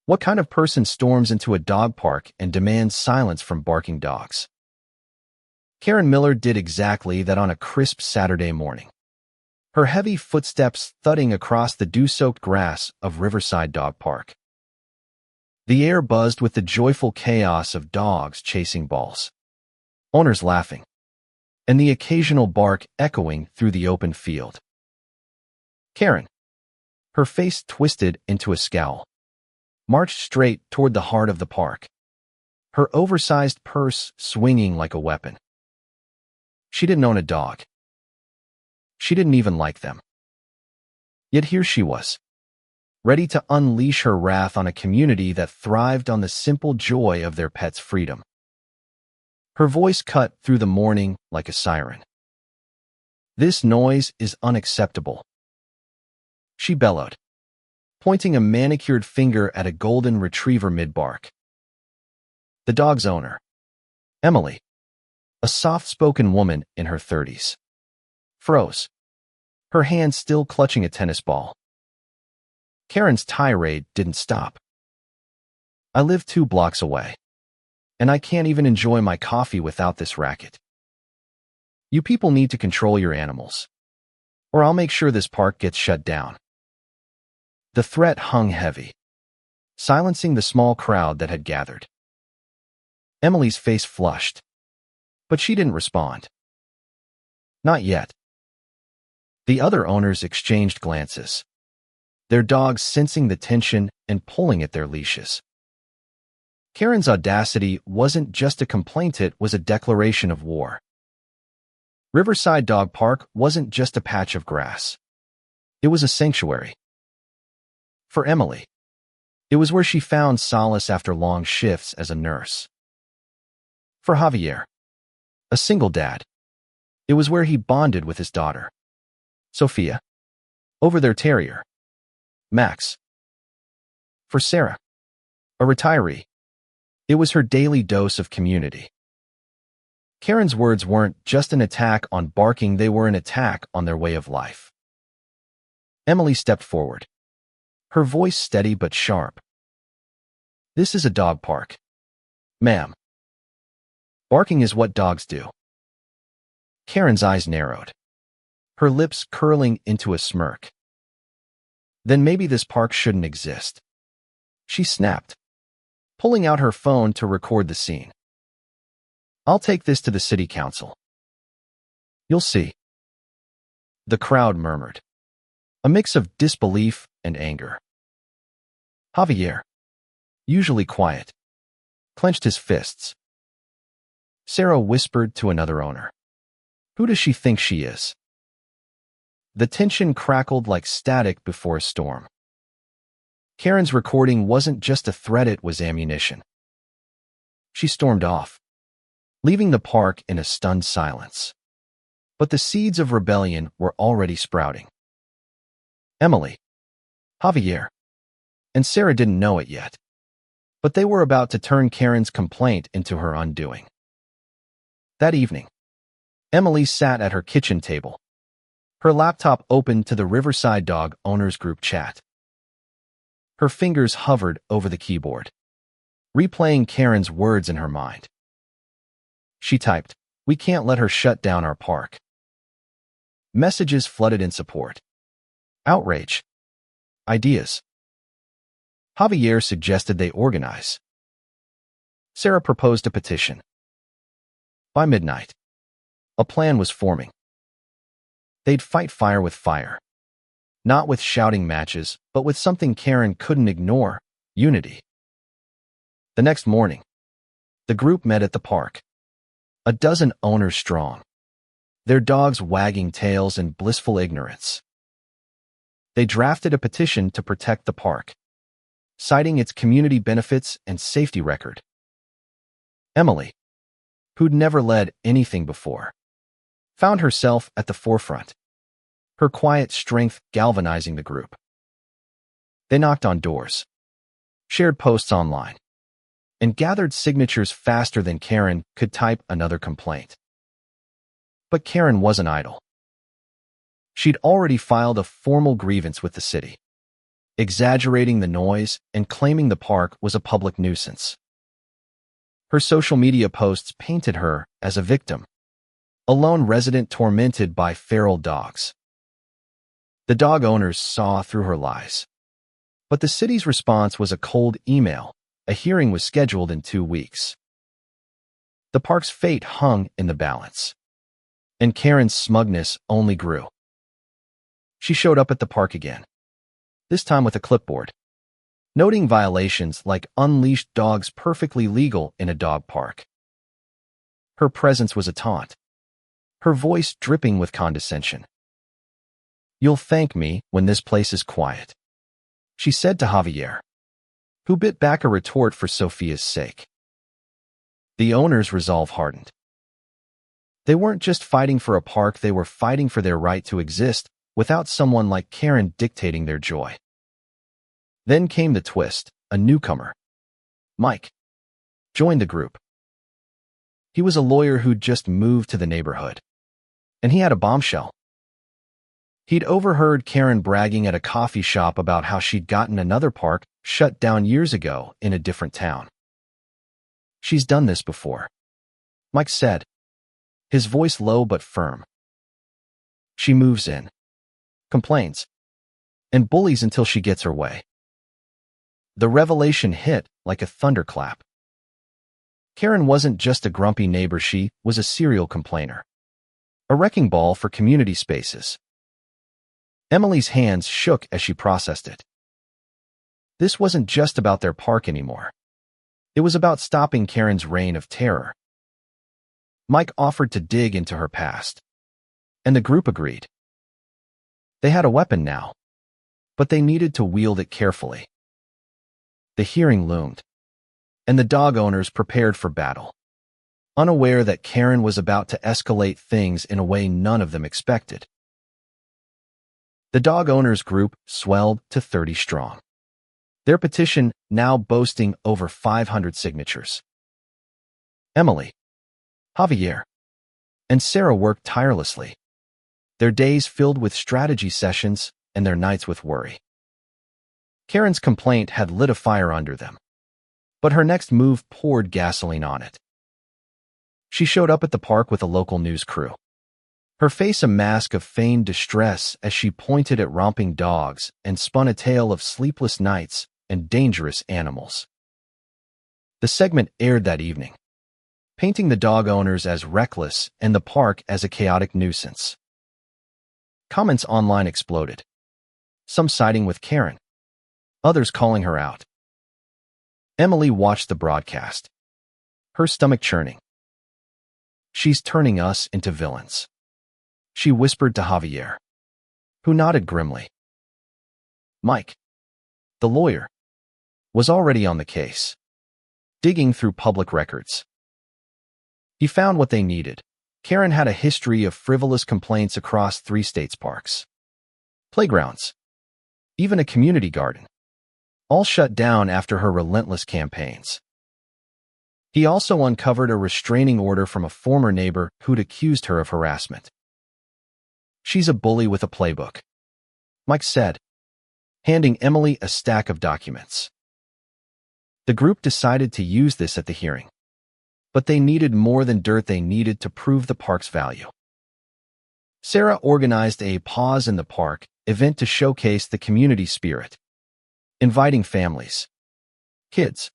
What kind of person storms into a dog park and demands silence from barking dogs? Karen Miller did exactly that on a crisp Saturday morning. Her heavy footsteps thudding across the dew-soaked grass of Riverside Dog Park. The air buzzed with the joyful chaos of dogs chasing balls, owners laughing, and the occasional bark echoing through the open field. Karen, her face twisted into a scowl, marched straight toward the heart of the park, her oversized purse swinging like a weapon. She didn't own a dog. She didn't even like them. Yet here she was, ready to unleash her wrath on a community that thrived on the simple joy of their pet's freedom. Her voice cut through the morning like a siren. "This noise is unacceptable," she bellowed, pointing a manicured finger at a golden retriever mid-bark. The dog's owner, Emily, a soft-spoken woman in her 30s, froze, her hand still clutching a tennis ball. Karen's tirade didn't stop. "I live 2 blocks away, and I can't even enjoy my coffee without this racket. You people need to control your animals, or I'll make sure this park gets shut down." The threat hung heavy, silencing the small crowd that had gathered. Emily's face flushed, but she didn't respond. Not yet. The other owners exchanged glances, their dogs sensing the tension and pulling at their leashes. Karen's audacity wasn't just a complaint, it was a declaration of war. Riverside Dog Park wasn't just a patch of grass. It was a sanctuary. For Emily, it was where she found solace after long shifts as a nurse. For Javier, a single dad, it was where he bonded with his daughter, Sophia, over their terrier, Max. For Sarah, a retiree, it was her daily dose of community. Karen's words weren't just an attack on barking, they were an attack on their way of life. Emily stepped forward, her voice steady but sharp. "This is a dog park, ma'am. Barking is what dogs do." Karen's eyes narrowed, her lips curling into a smirk. "Then maybe this park shouldn't exist," she snapped, pulling out her phone to record the scene. "I'll take this to the city council. You'll see." The crowd murmured, a mix of disbelief and anger. Javier, usually quiet, clenched his fists. Sarah whispered to another owner, "Who does she think she is?" The tension crackled like static before a storm. Karen's recording wasn't just a threat, it was ammunition. She stormed off, leaving the park in a stunned silence. But the seeds of rebellion were already sprouting. Emily, Javier, and Sarah didn't know it yet, but they were about to turn Karen's complaint into her undoing. That evening, Emily sat at her kitchen table, her laptop open to the Riverside Dog Owners Group chat. Her fingers hovered over the keyboard, replaying Karen's words in her mind. She typed, "We can't let her shut down our park." Messages flooded in support. Outrage. Ideas. Javier suggested they organize. Sarah proposed a petition. By midnight, a plan was forming. They'd fight fire with fire. Not with shouting matches, but with something Karen couldn't ignore: unity. The next morning, the group met at the park. A dozen owners strong, their dogs wagging tails in blissful ignorance. They drafted a petition to protect the park, citing its community benefits and safety record. Emily, who'd never led anything before, found herself at the forefront, her quiet strength galvanizing the group. They knocked on doors, shared posts online, and gathered signatures faster than Karen could type another complaint. But Karen wasn't idle. She'd already filed a formal grievance with the city. exaggerating the noise and claiming the park was a public nuisance. Her social media posts painted her as a victim, a lone resident tormented by feral dogs. The dog owners saw through her lies. But the city's response was a cold email. A hearing was scheduled in 2 weeks. The park's fate hung in the balance, and Karen's smugness only grew. She showed up at the park again, this time with a clipboard, noting violations like unleashed dogs perfectly legal in a dog park. Her presence was a taunt, her voice dripping with condescension. "You'll thank me when this place is quiet," she said to Javier, who bit back a retort for Sophia's sake. The owners' resolve hardened. They weren't just fighting for a park, they were fighting for their right to exist without someone like Karen dictating their joy. Then came the twist. A newcomer, Mike, joined the group. He was a lawyer who'd just moved to the neighborhood, and he had a bombshell. He'd overheard Karen bragging at a coffee shop about how she'd gotten another park shut down years ago in a different town. "She's done this before," Mike said, his voice low but firm. "She moves in, complains, and bullies until she gets her way." The revelation hit like a thunderclap. Karen wasn't just a grumpy neighbor, she was a serial complainer, a wrecking ball for community spaces. Emily's hands shook as she processed it. This wasn't just about their park anymore. It was about stopping Karen's reign of terror. Mike offered to dig into her past, and the group agreed. They had a weapon now, but they needed to wield it carefully. The hearing loomed, and the dog owners prepared for battle, unaware that Karen was about to escalate things in a way none of them expected. The dog owners group swelled to 30 strong, their petition now boasting over 500 signatures. Emily, Javier, and Sarah worked tirelessly, their days filled with strategy sessions and their nights with worry. Karen's complaint had lit a fire under them, but her next move poured gasoline on it. She showed up at the park with a local news crew, her face a mask of feigned distress as she pointed at romping dogs and spun a tale of sleepless nights and dangerous animals. The segment aired that evening, painting the dog owners as reckless and the park as a chaotic nuisance. Comments online exploded, some siding with Karen, others calling her out. Emily watched the broadcast, her stomach churning. "She's turning us into villains," she whispered to Javier, who nodded grimly. Mike, the lawyer, was already on the case, digging through public records. He found what they needed. Karen had a history of frivolous complaints across 3 states' parks, playgrounds, even a community garden, all shut down after her relentless campaigns. He also uncovered a restraining order from a former neighbor who'd accused her of harassment. "She's a bully with a playbook," Mike said, handing Emily a stack of documents. The group decided to use this at the hearing, but they needed more than dirt, they needed to prove the park's value. Sarah organized a Pause in the Park event to showcase the community spirit, inviting families, kids,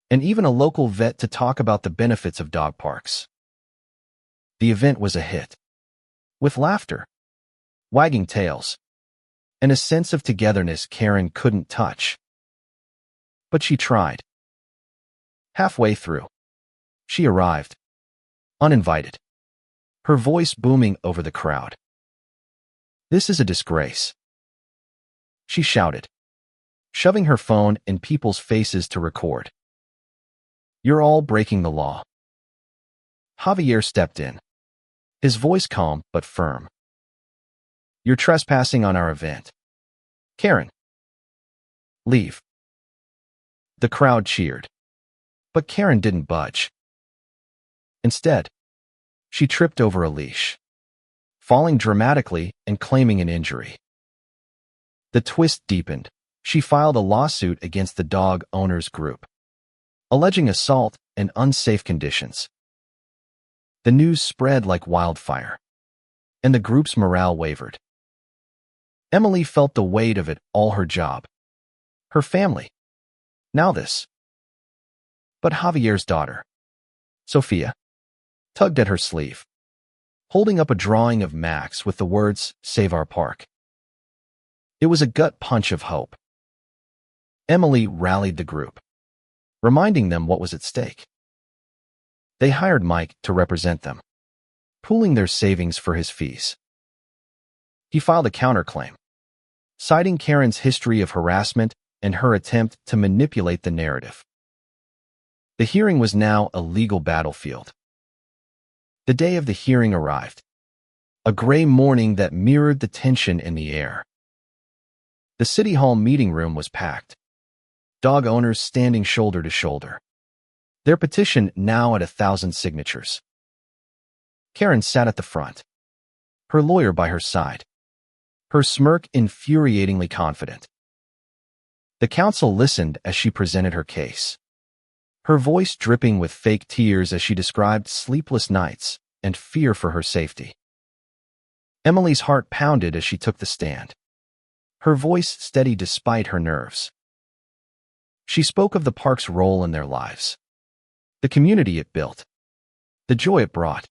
and even a local vet to talk about the benefits of dog parks. The event was a hit, with laughter, wagging tails, and a sense of togetherness Karen couldn't touch. But she tried. Halfway through, she arrived, uninvited, her voice booming over the crowd. "This is a disgrace," she shouted, shoving her phone in people's faces to record. "You're all breaking the law." Javier stepped in, his voice calm but firm. "You're trespassing on our event. Karen, leave." The crowd cheered, but Karen didn't budge. Instead, she tripped over a leash, falling dramatically and claiming an injury. The twist deepened. She filed a lawsuit against the dog owners group, alleging assault and unsafe conditions. The news spread like wildfire, and the group's morale wavered. Emily felt the weight of it all: her job, her family, now this. But Javier's daughter, Sophia, tugged at her sleeve, holding up a drawing of Max with the words, "Save our park." It was a gut punch of hope. Emily rallied the group, reminding them what was at stake. They hired Mike to represent them, pooling their savings for his fees. He filed a counterclaim, citing Karen's history of harassment and her attempt to manipulate the narrative. The hearing was now a legal battlefield. The day of the hearing arrived, a gray morning that mirrored the tension in the air. The City Hall meeting room was packed, dog owners standing shoulder to shoulder, their petition now at 1,000 signatures. Karen sat at the front, her lawyer by her side, her smirk infuriatingly confident. The counsel listened as she presented her case, her voice dripping with fake tears as she described sleepless nights and fear for her safety. Emily's heart pounded as she took the stand, her voice steady despite her nerves. She spoke of the park's role in their lives, the community it built, the joy it brought.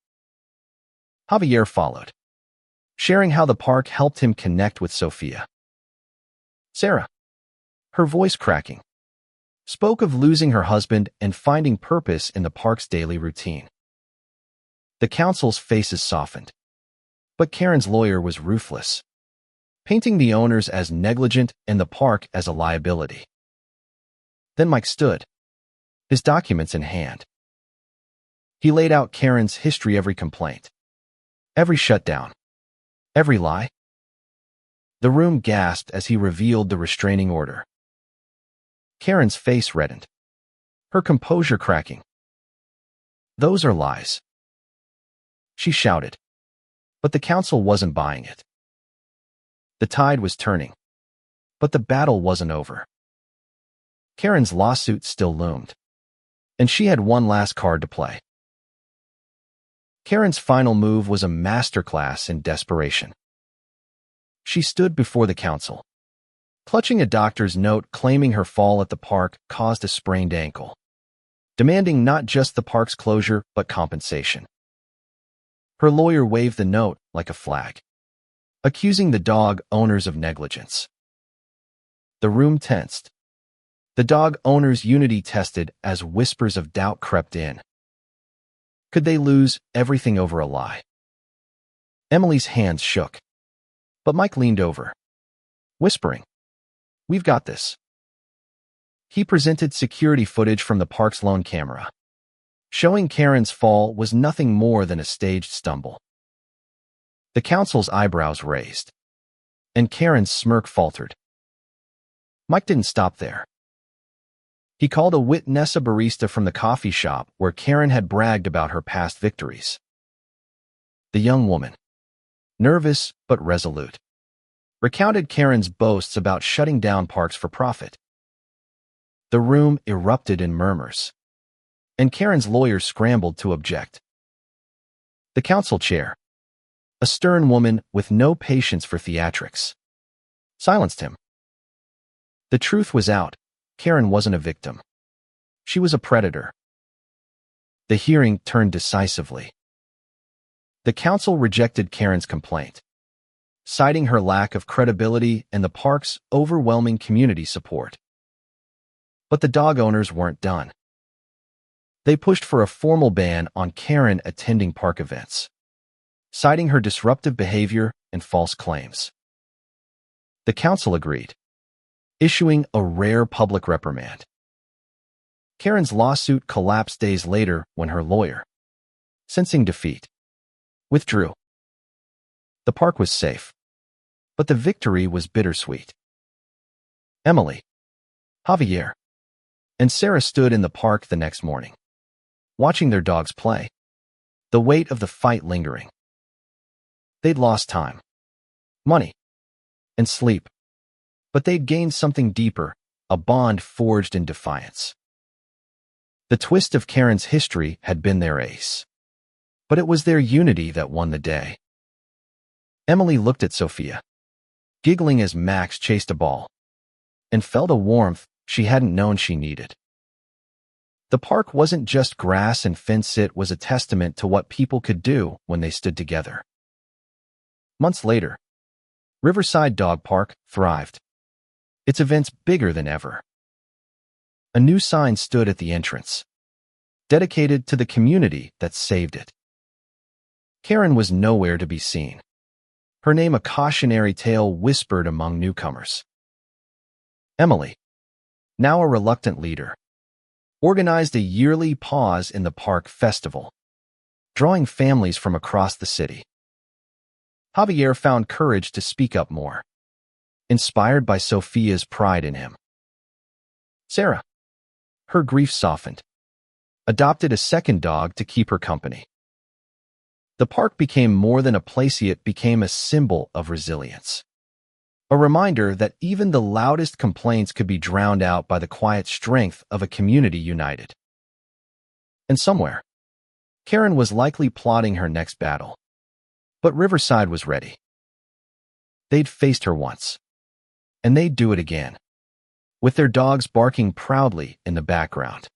Javier followed, sharing how the park helped him connect with Sophia. Sarah, her voice cracking, spoke of losing her husband and finding purpose in the park's daily routine. The counsel's faces softened, but Karen's lawyer was ruthless, painting the owners as negligent and the park as a liability. Then Mike stood, his documents in hand. He laid out Karen's history: every complaint, every shutdown, every lie. The room gasped as he revealed the restraining order. Karen's face reddened, her composure cracking. "Those are lies," she shouted, but the counsel wasn't buying it. The tide was turning, but the battle wasn't over. Karen's lawsuit still loomed, and she had one last card to play. Karen's final move was a masterclass in desperation. She stood before the counsel, clutching a doctor's note claiming her fall at the park caused a sprained ankle, demanding not just the park's closure but compensation. Her lawyer waved the note like a flag, accusing the dog owners of negligence. The room tensed, the dog owners' unity tested as whispers of doubt crept in. Could they lose everything over a lie? Emily's hands shook, but Mike leaned over, whispering, "We've got this." He presented security footage from the park's lone camera, showing Karen's fall was nothing more than a staged stumble. The counsel's eyebrows raised, and Karen's smirk faltered. Mike didn't stop there. He called a witness, a barista from the coffee shop where Karen had bragged about her past victories. The young woman, nervous but resolute, recounted Karen's boasts about shutting down parks for profit. The room erupted in murmurs, and Karen's lawyer scrambled to object. The council chair, a stern woman with no patience for theatrics, silenced him. The truth was out. Karen wasn't a victim. She was a predator. The hearing turned decisively. The council rejected Karen's complaint, citing her lack of credibility and the park's overwhelming community support. But the dog owners weren't done. They pushed for a formal ban on Karen attending park events, citing her disruptive behavior and false claims. The council agreed, issuing a rare public reprimand. Karen's lawsuit collapsed days later when her lawyer, sensing defeat, withdrew. The park was safe, but the victory was bittersweet. Emily, Javier, and Sarah stood in the park the next morning, watching their dogs play, the weight of the fight lingering. They'd lost time, money, and sleep, But they'd gained something deeper, a bond forged in defiance. The twist of Karen's history had been their ace. But it was their unity that won the day. Emily looked at Sophia, giggling as Max chased a ball, and felt a warmth she hadn't known she needed. The park wasn't just grass and fence, it was a testament to what people could do when they stood together. Months later, Riverside Dog Park thrived, its events bigger than ever. A new sign stood at the entrance, dedicated to the community that saved it. Karen was nowhere to be seen, her name a cautionary tale whispered among newcomers. Emily, now a reluctant leader, organized a yearly pause in the park festival, drawing families from across the city. Javier found courage to speak up more, inspired by Sophia's pride in him. Sarah, her grief softened, adopted a second dog to keep her company. The park became more than a place, it became a symbol of resilience. A reminder that even the loudest complaints could be drowned out by the quiet strength of a community united. And somewhere, Karen was likely plotting her next battle. But Riverside was ready. They'd faced her once, and they'd do it again, with their dogs barking proudly in the background.